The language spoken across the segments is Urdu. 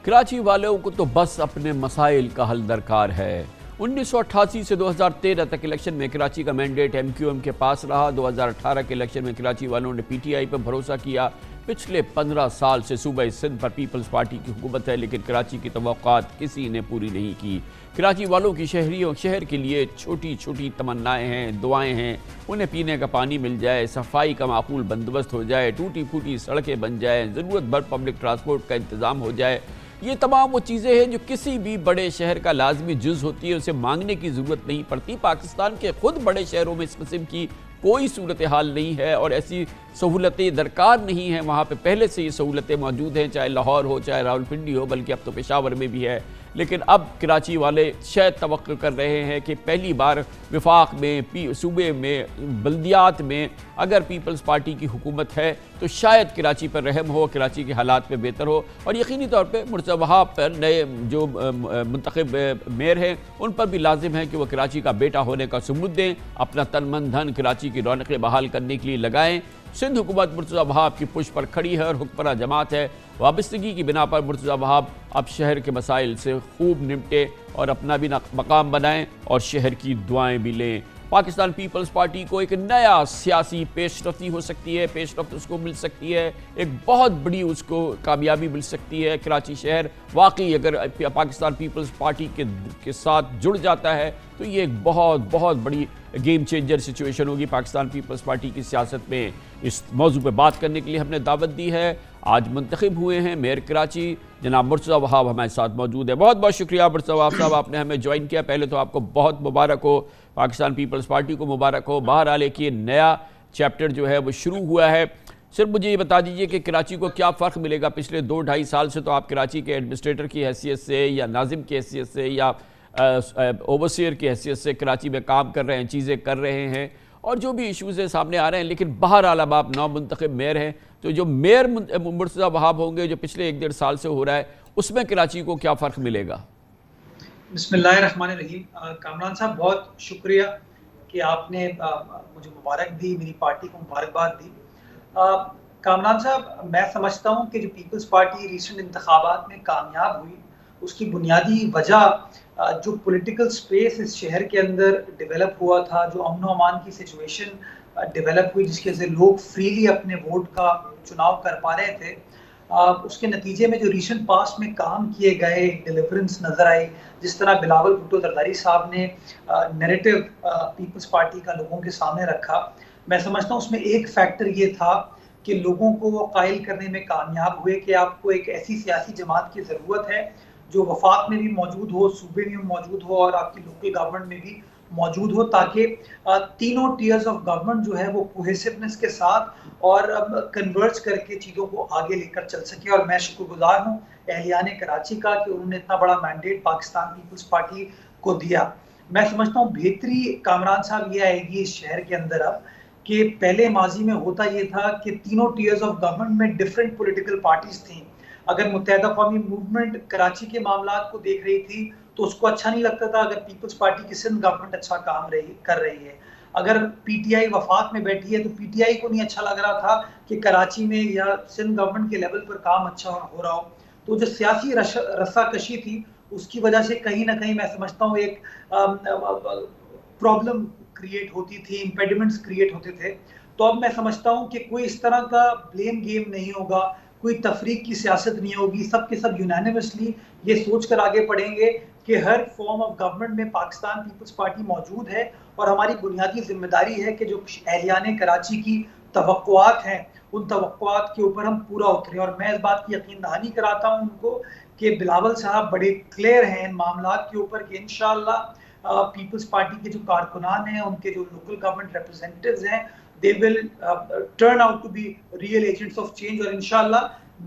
کراچی والوں کو تو بس اپنے مسائل کا حل درکار ہے۔ 1988 سے 2013 تک الیکشن میں کراچی کا مینڈیٹ ایم کیو ایم کے پاس رہا۔ 2018 کے الیکشن میں کراچی والوں نے پی ٹی آئی پر بھروسہ کیا۔ پچھلے 15 سال سے صوبہ سندھ پر پیپلز پارٹی کی حکومت ہے، لیکن کراچی کی توقعات کسی نے پوری نہیں کی۔ کراچی والوں کی شہر کے لیے چھوٹی چھوٹی تمنائیں ہیں، دعائیں ہیں۔ انہیں پینے کا پانی مل جائے، صفائی کا معقول بندوبست ہو جائے، ٹوٹی پھوٹی سڑکیں بن جائیں، ضرورت بھر پبلک ٹرانسپورٹ کا انتظام ہو جائے۔ یہ تمام وہ چیزیں ہیں جو کسی بھی بڑے شہر کا لازمی جز ہوتی ہے، اسے مانگنے کی ضرورت نہیں پڑتی۔ پاکستان کے خود بڑے شہروں میں اس قسم کی کوئی صورتحال نہیں ہے اور ایسی سہولتیں درکار نہیں ہیں۔ وہاں پہ پہلے سے یہ سہولتیں موجود ہیں، چاہے لاہور ہو، چاہے راولپنڈی ہو، بلکہ اب تو پشاور میں بھی ہے۔ لیکن اب کراچی والے شاید توقع کر رہے ہیں کہ پہلی بار وفاق میں، صوبے میں، بلدیات میں اگر پیپلز پارٹی کی حکومت ہے تو شاید کراچی پر رحم ہو، کراچی کے حالات میں بہتر ہو۔ اور یقینی طور پہ مرتضی وہاب پر نئے جو منتخب میئر ہیں ان پر بھی لازم ہے کہ وہ کراچی کا بیٹا ہونے کا ثبوت دیں، اپنا تن من دھن کراچی کی رونقیں بحال کرنے کے لیے لگائیں۔ سندھ حکومت مرتضی وہاب کی پشت پر کھڑی ہے اور حکمراں جماعت ہے۔ وابستگی کی بنا پر مرتضی وہاب اب شہر کے مسائل سے خوب نمٹے اور اپنا بھی مقام بنائیں اور شہر کی دعائیں بھی لیں۔ پاکستان پیپلز پارٹی کو ایک نیا سیاسی پیش رفتی ہو سکتی ہے، پیش رفت اس کو مل سکتی ہے، ایک بہت بڑی اس کو کامیابی مل سکتی ہے۔ کراچی شہر واقعی اگر پاکستان پیپلز پارٹی کے ساتھ جڑ جاتا ہے تو یہ ایک بہت بڑی گیم چینجر سچویشن ہوگی پاکستان پیپلز پارٹی کی سیاست میں۔ اس موضوع پہ بات کرنے کے لیے ہم نے دعوت دی ہے، آج منتخب ہوئے ہیں میئر کراچی جناب مرتضی وہاب ہمارے ساتھ موجود ہے۔ بہت بہت شکریہ مرتضی وہاب صاحب، آپ نے ہمیں جوائن کیا۔ پہلے تو آپ کو بہت مبارک ہو، پاکستان پیپلز پارٹی کو مبارک ہو۔ بہرحال ایک یہ نیا چیپٹر جو ہے وہ شروع ہوا ہے۔ صرف مجھے یہ بتا دیجئے کہ کراچی کو کیا فرق ملے گا؟ پچھلے 2-2.5 سال سے تو آپ کراچی کے ایڈمنسٹریٹر کی حیثیت سے یا ناظم کی حیثیت سے یا اوورسیئر کی حیثیت سے کراچی میں کام کر رہے ہیں، چیزیں کر رہے ہیں اور جو بھی ایشوز ہیں سامنے آ رہے ہیں، لیکن بہرحال اب آپ نو منتخب میئر ہیں تو جو میئر مرتضی وہاب ہوں گے جو پچھلے 1-1.5 سال سے ہو رہا ہے، اس میں کراچی کو کیا فرق ملے گا؟ بسم اللہ الرحمن الرحیم۔ کامران صاحب بہت شکریہ کہ آپ نے مجھے مبارک دی، میری پارٹی کو مبارکباد دی۔ کامران صاحب میں سمجھتا ہوں کہ جو پیپلز پارٹی ریسنٹ انتخابات میں کامیاب ہوئی اس کی بنیادی وجہ جو پولیٹیکل سپیس اس شہر کے اندر ڈیولپ ہوا تھا، جو امن و امان کی سچویشن ڈیولپ ہوئی جس کے سے لوگ فریلی اپنے ووٹ کا چناؤ کر پا رہے تھے، اس کے نتیجے میں جو ریسنٹ پاسٹ میں کام کیے گئے ڈیلیورنس نظر آئی، جس طرح بلاول بھٹو زرداری صاحب نے نیریٹو پیپلز پارٹی کا لوگوں کے سامنے رکھا۔ میں سمجھتا ہوں اس میں ایک فیکٹر یہ تھا کہ لوگوں کو وہ قائل کرنے میں کامیاب ہوئے کہ آپ کو ایک ایسی سیاسی جماعت کی ضرورت ہے جو وفاق میں بھی موجود ہو، صوبے میں موجود ہو اور آپ کی لوکل گورنمنٹ میں بھی موجود ہو، تاکہ تینوں ٹیئرز آف گورنمنٹ جو ہے وہ کوہیسونیس کے ساتھ اور کنورج کر کے چیزوں کو آگے لے کر چل سکے۔ اور میں شکر گزار ہوں اہلیان کراچی کا کہ انہوں نے اتنا بڑا مینڈیٹ پاکستان پیپلز پارٹی کو دیا۔ میں سمجھتا ہوں بہتری کامران صاحب یہ آئے گی اس شہر کے اندر اب کہ پہلے ماضی میں ہوتا یہ تھا کہ تینوں ٹیئرز آف گورنمنٹ میں ڈیفرنٹ پولیٹیکل پارٹیز تھیں۔ اگر متحدہ قومی موومنٹ کراچی کے معاملات کو دیکھ رہی تھی تو اس کو اچھا نہیں لگتا تھا اگر پیپلز پارٹی کی سندھ گورنمنٹ اچھا کام کر رہی ہے۔ اگر پی ٹی آئی وفاق میں بیٹھی ہے تو پی ٹی آئی کو نہیں اچھا لگ رہا تھا کہ کراچی میں یا سندھ گورنمنٹ کے لیول پر کام اچھا ہو رہا ہو۔ تو جو سیاسی رسا کشی تھی اس کی وجہ سے کہیں نہ کہیں میں سمجھتا ہوں ایک پرابلم کریٹ ہوتی تھی، امپیڈیمنٹس کریٹ ہوتے تھے۔ تو اب میں سمجھتا ہوں کہ کوئی اس طرح کا بلیم گیم نہیں ہوگا، کوئی تفریق کی سیاست نہیں ہوگی، سب کے سب یونینیمسلی یہ سوچ کر آگے پڑھیں گے کہ ہر فارم آف گورنمنٹ میں پاکستان پیپلز پارٹی موجود ہے اور ہماری بنیادی ذمہ داری ہے کہ جو اہلیان کراچی کی توقعات ہیں ان توقعات کے اوپر ہم پورا اتریں۔ اور میں اس بات کی یقین دہانی کراتا ہوں ان کو کہ بلاول صاحب بڑے کلیئر ہیں ان معاملات کے اوپر کہ انشاءاللہ پیپلز پارٹی کے جو کارکنان ہیں، ان کے جو لوکل گورنمنٹ ریپرزینٹیوز ہیں، they will turn out to be real agents of change۔ اور انشاءاللہ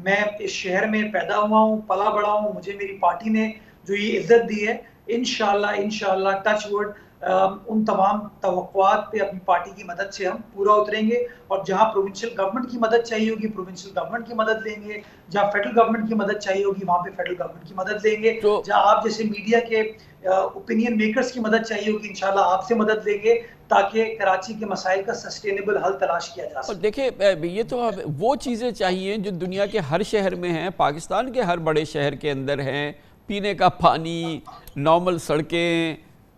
میں اس شہر میں پیدا ہوا ہوں، پلا بڑا ہوں، مجھے میری پارٹی نے جو یہ عزت دی ہے، انشاءاللہ ٹچ وڈ ان تمام توقعات پہ اپنی پارٹی کی مدد سے ہم پورا اتریں گے۔ اور جہاں پروونشل گورنمنٹ کی مدد چاہیے ہوگی پروونشل گورنمنٹ کی مدد لیں گے، جہاں فیڈرل گورنمنٹ کی مدد چاہیے ہوگی وہاں پہ فیڈرل گورنمنٹ کی مدد لیں گے، جہاں آپ جیسے میڈیا کے اوپینین میکرز کی مدد چاہیے ہوگی انشاءاللہ آپ سے مدد لیں گے، تاکہ کراچی کے مسائل کا سسٹینیبل حل تلاش کیا جا سکے. دیکھیں یہ تو وہ چیزیں چاہیے جو دنیا کے ہر شہر میں ہیں، پاکستان کے ہر بڑے شہر کے اندر ہیں، پینے کا پانی، نارمل سڑکیں،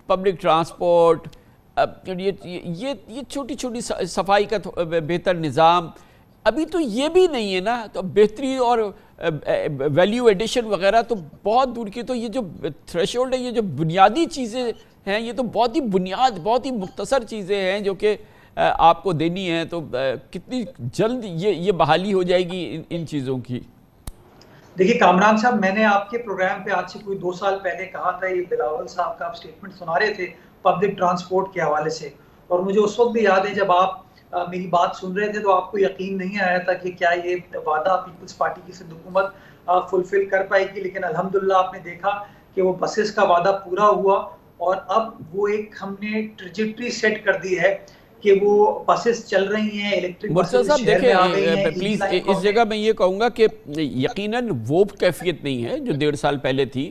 پبلک ٹرانسپورٹ، یہ چھوٹی چھوٹی صفائی کا بہتر نظام. ابھی تو یہ بھی نہیں ہے نا، تو بہتری اور ویلیو ایڈیشن وغیرہ تو بہت دور کی. تو یہ جو تھریش ہولڈ ہے، یہ جو بنیادی چیزیں ہیں، یہ تو بہت ہی مختصر چیزیں ہیں جو کہ آپ کو دینی ہیں. تو کتنی جلد یہ بحالی ہو جائے گی ان چیزوں کی؟ دیکھیے کامران صاحب، میں نے آپ کے پروگرام پہ آج سے کوئی 2 سال پہلے کہا تھا، یہ بلاول صاحب کا آپ سٹیٹمنٹ سنا رہے تھے پبلک ٹرانسپورٹ کے حوالے سے، اور مجھے اس وقت بھی یاد ہے جب آپ میری بات سن رہے تھے تو آپ کو یقین نہیں آیا تھا کہ کیا یہ وعدہ پیپلز پارٹی کی سندھ حکومت فلفل کر پائے گی. لیکن الحمدللہ آپ نے دیکھا کہ وہ بسز کا وعدہ پورا ہوا، اور اب وہ ایک ہم نے ٹریجیکٹری سیٹ کر دی ہے کہ وہ بسز چل رہی ہیں، الیکٹرک مرتضی بسز صاحب شہر میں آ گئی ہیں. دیکھیں پلیز اس جگہ میں یہ کہوں گا کہ یقیناً وہ کیفیت نہیں ہے جو 1.5 سال پہلے تھی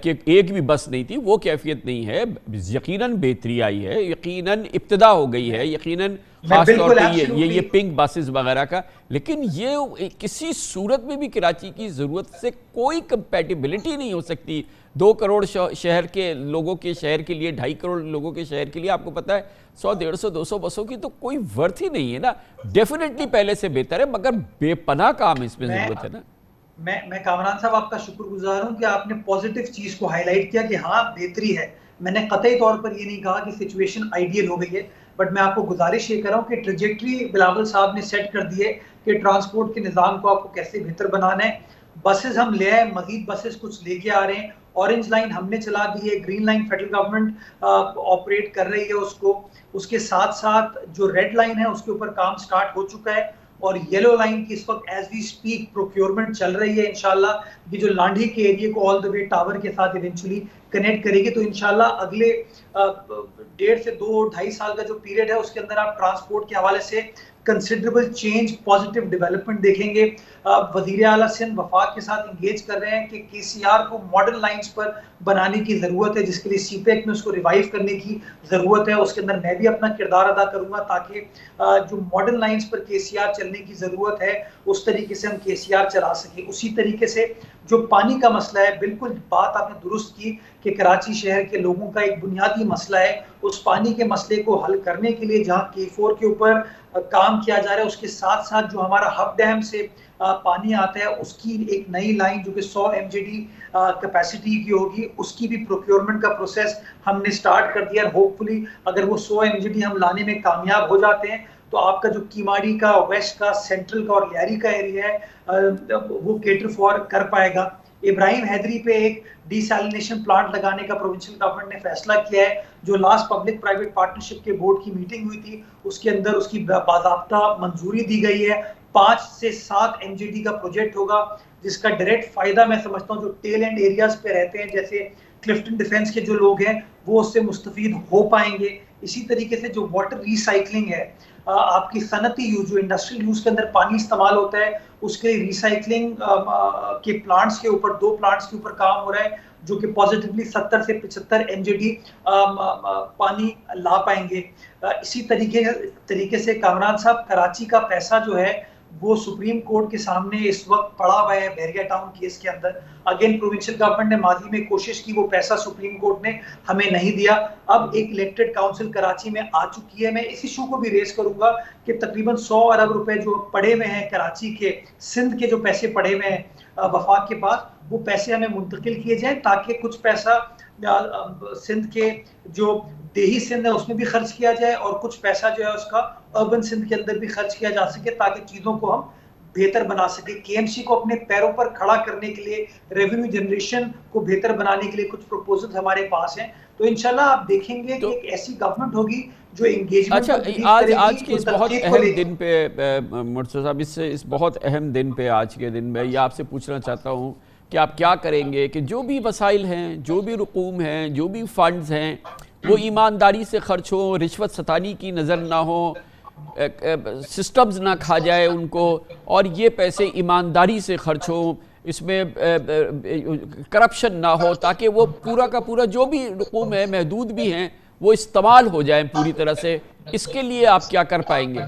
کہ ایک بھی بس نہیں تھی. وہ کیفیت نہیں ہے. یقیناً بہتری آئی ہے، یقیناً ابتدا ہو گئی ہے، یقیناً خاص طور پہ یہ پنک بسز وغیرہ کا. لیکن یہ کسی صورت میں بھی کراچی کی ضرورت سے کوئی کمپیٹیبلٹی نہیں ہو سکتی. 2 کروڑ شہر کے لوگوں کے شہر کے لیے، 2.5 کروڑ لوگوں کے شہر کے لیے آپ کو پتہ ہے 100 150 200 بسوں کی تو کوئی ورتھ ہی نہیں ہے نا. ڈیفینیٹلی پہلے سے بہتر ہے، مگر بے پناہ کام اس میں ضرورت ہے نا. میں کامران صاحب آپ کا شکر گزار ہوں کہ آپ نے پوزیٹیو چیز کو ہائی لائٹ کیا کہ ہاں بہتری ہے. میں نے قطعی طور پر یہ نہیں کہا کہ سچویشن آئیڈیل ہو گئی ہے، بٹ میں آپ کو گزارش یہ کر رہا ہوں کہ ٹریجیکٹری بلاول صاحب نے سیٹ کر دی ہے کہ ٹرانسپورٹ کے نظام کو آپ کو کیسے بہتر بنانا ہے. بسز ہم لے آئے، مزید بسز کچھ لے کے آ رہے ہیں. اورنج لائن ہم نے چلا دی ہے، green line federal government operate کر رہی ہے اس کو. اس کے ساتھ ساتھ جو ریڈ لائن ہے اس کے اوپر کام سٹارٹ ہو چکا ہے، اور یلو لائن کی اس وقت ایز وی سپیک پروکیورمنٹ چل رہی ہے. انشاءاللہ یہ جو لانڈھی کے ایریے کو آل دا وے ٹاور کے ساتھ ایونچولی کنیکٹ کرے گی. تو انشاءاللہ اگلے 1.5 سے 2-2.5 سال کا جو پیریڈ ہے اس کے اندر آپ ٹرانسپورٹ کے حوالے سے کنسیڈریبل چینج، پازیٹیو ڈیولپمنٹ دیکھیں گے. وزیر اعلیٰ سندھ وفاق کے ساتھ انگیج کر رہے ہیں کہ KCR کو ماڈرن لائنز پر بنانے کی ضرورت ہے، جس کے لیے سی پیک میں اس کو ریوائیو کرنے کی ضرورت ہے. اس کے اندر میں بھی اپنا کردار ادا کروں گا تاکہ جو ماڈرن لائنز پر KCR چلنے کی ضرورت ہے اس طریقے سے ہم KCR چلا سکیں. اسی طریقے سے جو پانی کا مسئلہ ہے، بالکل بات آپ نے درست کی کہ کراچی شہر کے لوگوں کا ایک بنیادی مسئلہ ہے. اس پانی کے مسئلے کو حل کرنے کے لیے جہاں K4 کے اوپر کام کیا جا رہا ہے، اس کے ساتھ ساتھ جو ہمارا ہب ڈیم سے پانی آتا ہے اس کی ایک نئی لائن جو کہ 100 MGD کیپیسٹی کی ہوگی، اس کی بھی پروکیورمنٹ کا پروسیس ہم نے سٹارٹ کر دیا. ہوپ فلی اگر وہ 100 MGD ہم لانے میں کامیاب ہو جاتے ہیں تو آپ کا جو کیماڑی کا، ویسٹ کا، سینٹرل کا اور لیاری کا ایریا ہے وہ کیٹر فار کر پائے گا. ابراہیم حیدری پہ ایک ڈی سیلینیشن پلانٹ لگانے کا پروونشل گورنمنٹ نے فیصلہ کیا ہے، جو لاسٹ پبلک پرائیویٹ پارٹنرشپ کے بورڈ کی میٹنگ ہوئی تھی اس کے اندر اس کی باضابطہ منظوری دی گئی ہے. 5 سے 7 MGD کا پروجیکٹ ہوگا جس کا ڈائریکٹ فائدہ میں سمجھتا ہوں جو ٹیل اینڈ ایریاز پہ رہتے ہیں جیسے کلفٹن ڈیفنس کے جو لوگ ہیں وہ اس سے مستفید ہو پائیں گے. اسی طریقے سے جو واٹر ریسائکلنگ ہے، آپ کی صنعتی یوز، جو انڈسٹریل یوز کے اندر پانی استعمال ہوتا ہے، اس کے ریسائکلنگ کے پلانٹس کے اوپر 2 پلانٹس کے اوپر کام ہو رہا ہے جو کہ پازیٹیولی 70 سے 75 MGD پانی لا پائیں گے. اسی طریقے سے کامران صاحب، کراچی کا پیسہ جو ہے وہ سپریم کورٹ کے سامنے اس وقت پڑا ہوا ہے بحریہ ٹاؤن کیس کے اندر. اگین پروونشل گورنمنٹ نے ماضی میں کوشش کی، وہ پیسہ سپریم کورٹ نے ہمیں نہیں دیا. اب ایک الیکٹڈ کاؤنسل کراچی میں آ چکی ہے. میں اس ایشو کو بھی ریز کروں گا کہ تقریباً 100 ارب روپے جو پڑے ہوئے ہیں کراچی کے، سندھ کے جو پیسے پڑے ہوئے ہیں وفاق کے پاس، وہ پیسے ہمیں منتقل کیے جائیں تاکہ کچھ پیسہ سندھ کے جو دیہی سندھ ہے اس میں بھی خرچ کیا جائے اور کچھ پیسہ جو ہے اس کا اربن سندھ کے اندر بھی خرچ کیا جا سکے تاکہ چیزوں کو ہم بہتر بنا سکے. KMC کو اپنے پیروں پر کھڑا کرنے کے لیے، ریونیو جنریشن کو بہتر بنانے کے لیے کچھ پروپوزلز ہمارے پاس ہیں. تو انشاءاللہ آپ دیکھیں گے کہ ایک ایسی گورنمنٹ ہوگی جو انگیجمنٹ کو بلیو کرے گی. آج کے اس بہت اہم دن پہ مرتضی صاحب، اس بہت اہم دن پہ، آج کے دن میں یہ آپ سے پوچھنا چاہتا ہوں کہ آپ کیا کریں گے کہ جو بھی وسائل ہیں، جو بھی رقوم ہیں، جو بھی فنڈز ہیں، وہ ایمانداری سے خرچ ہوں، رشوت ستانی کی نظر نہ ہو، سسٹمز نہ کھا جائے ان کو، اور یہ پیسے ایمانداری سے خرچ ہوں، اس میں کرپشن نہ ہو، تاکہ وہ پورا کا پورا جو بھی رقوم ہے، محدود بھی ہیں، وہ استعمال ہو جائیں پوری طرح سے، اس کے لیے آپ کیا کر پائیں گے؟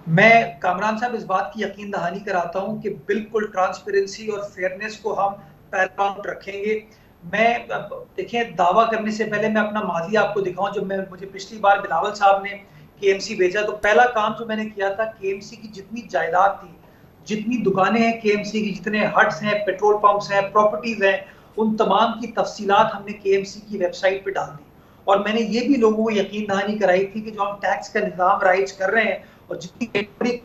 میں کامران صاحب اس بات کی یقین دہانی کراتا ہوں کہ بالکل ٹرانسپیرنسی اور فیئرنیس کو ہم پیراماؤنٹ رکھیں گے۔ میں دیکھیں، دعویٰ کرنے سے پہلے میں اپنا ماضی آپ کو دکھاؤں۔ جب مجھے پچھلی بار بلاول صاحب نے کے ایم سی بھیجا تو پہلا کام جو میں نے کیا تھا، کے ایم سی کی جتنی جائیداد تھی، جتنی دکانیں ہیں کے ایم سی کی، جتنے ہٹس ہیں، پیٹرول پمپس ہیں، پراپرٹیز ہیں، ان تمام کی تفصیلات ہم نے کے ایم سی کی ویب سائٹ پہ ڈال دی۔ اور میں نے یہ بھی لوگوں کو یقین دہانی کرائی تھی کہ جو ہم ٹیکس کا نظام رائج کر رہے ہیں اور جتنی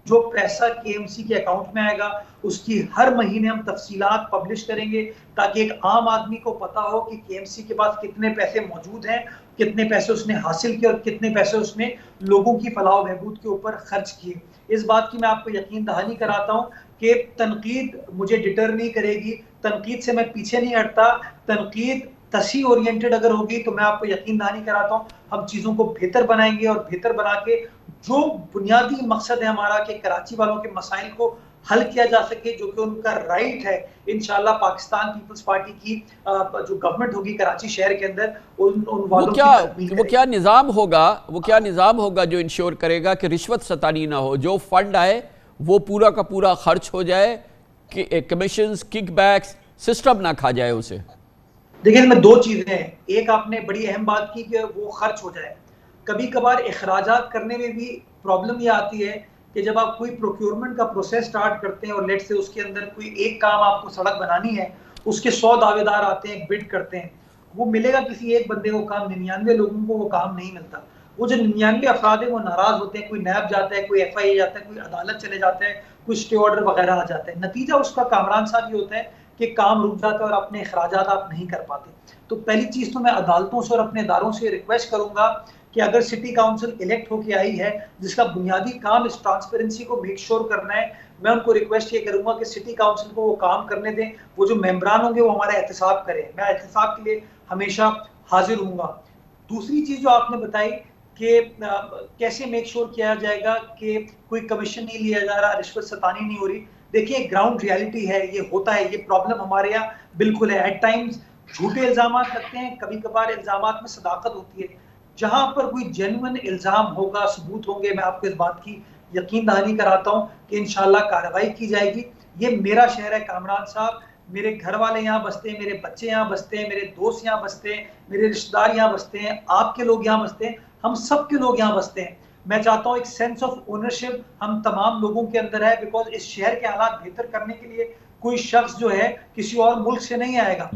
جو پیسہ کے ایم سی کے اکاؤنٹ میں آئے گا اس کی ہر مہینے ہم تفصیلات پبلش کریں گے، تاکہ ایک عام آدمی کو پتا ہو کہ کے ایم سی کے پاس کتنے پیسے موجود ہیں، کتنے پیسے اس نے حاصل کیے اور کتنے پیسے اس نے لوگوں کی فلاح و بہبود کے اوپر خرچ کیے۔ اس بات کی میں آپ کو یقین دہانی کراتا ہوں کہ تنقید مجھے ڈٹر نہیں کرے گی، تنقید سے میں پیچھے نہیں ہٹتا۔ تنقید تصحیح اورینٹڈ اگر ہوگی تو میں آپ کو یقین دہانی کراتا ہوں ہم چیزوں کو بہتر بنائیں گے، اور بہتر بنا کے جو بنیادی مقصد ہے ہمارا کہ کراچی والوں کے مسائل کو حل کیا جا سکے، جو کہ ان کا رائٹ ہے، انشاءاللہ پاکستان پیپلز پارٹی کی جو گورنمنٹ ہوگی کراچی شہر کے اندر ان والوں کی تکمیل کرے گی۔ وہ کیا نظام ہوگا جو انشور کرے گا کہ رشوت ستانی نہ ہو، جو فنڈ آئے وہ پورا کا پورا خرچ ہو جائے، کہ کمیشنز، کک بیکس، سسٹم نہ کھا جائے اسے؟ دیکھیں، اس میں دو چیزیں ہیں۔ ایک آپ نے بڑی اہم بات کی کہ وہ خرچ ہو جائے۔ کبھی کبھار اخراجات کرنے میں بھی پرابلم یہ آتی ہے کہ جب آپ کوئی پروکیورمنٹ کا پروسیس سٹارٹ کرتے ہیں اور لیٹ سے اس کے اندر کوئی ایک کام آپ کو سڑک بنانی ہے، اس کے 100 دعوے دار آتے ہیں، بڈ کرتے ہیں، وہ ملے گا کسی ایک بندے کو کام، 99 لوگوں کو وہ کام نہیں ملتا۔ وہ جو 99 افراد ہیں وہ ناراض ہوتے ہیں، کوئی نیب جاتا ہے، کوئی ایف آئی اے جاتا ہے، کوئی عدالت چلے جاتا ہے، کوئی اسٹے آرڈر وغیرہ آ جاتا ہے۔ نتیجہ اس کا کامران صاحب یہ ہوتا ہے کہ کام رک جاتا ہے اور اپنے اخراجات آپ نہیں کر پاتے۔ تو پہلی چیز تو میں عدالتوں سے اور اپنے اداروں سے ریکویسٹ کروں گا کہ اگر سٹی کاؤنسل الیکٹ ہو کے آئی ہے جس کا بنیادی کام اس ٹرانسپیرنسی کو میک شور کرنا ہے، میں ان کو ریکویسٹ یہ کروں گا کہ سٹی کاؤنسل کو وہ کام کرنے دیں، وہ جو ممبران ہوں گے وہ ہمارا احتساب کریں۔ میں احتساب کے لیے ہمیشہ حاضر ہوں گا۔ دوسری چیز جو آپ نے بتائی کہ کیسے میک شور کیا جائے گا کہ کوئی کمیشن نہیں لیا جا رہا، رشوت ستانی نہیں ہو رہی۔ دیکھیے، گراؤنڈ ریالٹی ہے، یہ ہوتا ہے، یہ پرابلم ہمارے یہاں بالکل ہے۔ ایٹ ٹائمز جھوٹے الزامات لگتے ہیں، کبھی کبھار الزامات میں صداقت ہوتی ہے۔ جہاں پر کوئی جینوئن الزام ہوگا، ثبوت ہوں گے، میں آپ کو اس بات کی یقین دہانی کراتا ہوں کہ انشاءاللہ کارروائی کی جائے گی۔ یہ میرا شہر ہے کامران صاحب، میرے گھر والے یہاں بستے ہیں، میرے بچے یہاں بستے ہیں، میرے دوست یہاں بستے ہیں، میرے رشتہ دار یہاں بستے ہیں، آپ کے لوگ یہاں بستے ہیں، ہم سب کے لوگ یہاں بستے ہیں۔ میں چاہتا ہوں ایک سینس آف اونرشپ ہم تمام لوگوں کے اندر ہے، بیکاز اس شہر کے حالات بہتر کرنے کے لیے کوئی شخص جو ہے کسی اور ملک سے نہیں آئے گا۔